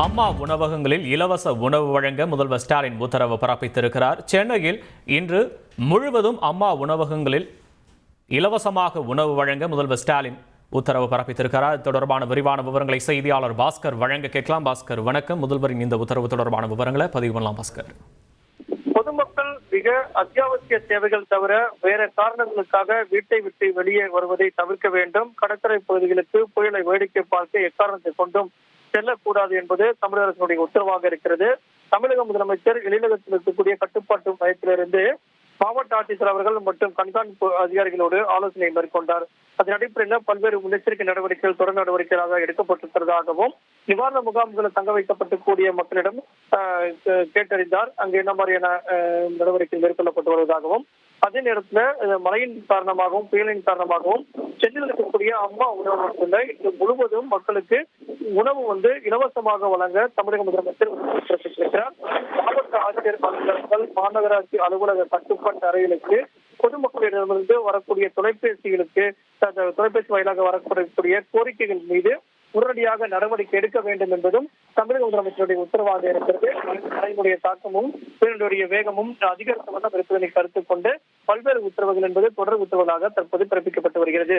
அம்மா உணவகங்களில் இலவச உணவு வழங்க முதல்வர் ஸ்டாலின் உத்தரவு பிறப்பித்திருக்கிறார். சென்னையில் இன்று முழுவதும் அம்மா உணவகங்களில் இலவசமாக உணவு வழங்க முதல்வர் ஸ்டாலின் உத்தரவு பிறப்பித்திருக்கிறார். இது தொடர்பான விரிவான விவரங்களை செய்தியாளர் பாஸ்கர் வழங்க கேட்கலாம். பாஸ்கர், வணக்கம். முதல்வரின் இந்த உத்தரவு தொடர்பான விவரங்களை பதிவு பண்ணலாம். பாஸ்கர், பொதுமக்கள் மிக அத்தியாவசிய சேவைகள் தவிர வேற காரணங்களுக்காக வீட்டை விட்டு வெளியே வருவதை தவிர்க்க வேண்டும். கடற்கரை பகுதிகளுக்கு புயலை வேடிக்கை பார்க்க எக்காரணத்தை கொண்டும் செல்லக்கூடாது என்பது தமிழக அரசினுடைய உத்தரவாக இருக்கிறது. தமிழக முதலமைச்சர் எழிலகத்தில் இருக்கக்கூடிய கட்டுப்பாட்டு மையத்திலிருந்து மாவட்ட ஆட்சித்தலைவர் அவர்கள் மற்றும் கண்காணிப்பு அதிகாரிகளோடு ஆலோசனை மேற்கொண்டார். அதன் அடிப்படையில் பல்வேறு முன்னெச்சரிக்கை நடவடிக்கைகள் தொடர் நடவடிக்கைகளாக எடுக்கப்பட்டிருக்கிறதாகவும் நிவாரண முகாம்களில் தங்க வைக்கப்பட்டிருக்கூடிய மக்களிடம் கேட்டறிந்தார். அங்கு என்ன மாதிரியான நடவடிக்கைகள் மேற்கொள்ளப்பட்டு வருவதாகவும், அதே நேரத்தில் மழையின் காரணமாகவும் புயலின் காரணமாகவும் சென்னையில் இருக்கக்கூடிய அம்மா உணவகத்தில் இன்று முழுவதும் மக்களுக்கு உணவு இலவசமாக வழங்க தமிழக முதலமைச்சர் பிறப்பித்திருக்கிறார். மாவட்ட ஆட்சியர் அலுவலகங்கள், மாநகராட்சி அலுவலக கட்டுப்பாட்டு அறைகளுக்கு பொதுமக்களிடமிருந்து வரக்கூடிய தொலைபேசி வாயிலாக வரக்கூடிய கோரிக்கைகள் மீது உடனடியாக நடவடிக்கை எடுக்க வேண்டும் என்பதும் தமிழக முதலமைச்சருடைய உத்தரவாக இருக்கிறது. மழையினுடைய தாக்கமும் புயலினுடைய வேகமும் அதிகரித்த வண்ணம் இருப்பதனை கருத்தில் கொண்டு பல்வேறு உத்தரவுகள் என்பது தொடர் உத்தரவுகளாக தற்போது பிறப்பிக்கப்பட்டு வருகிறது.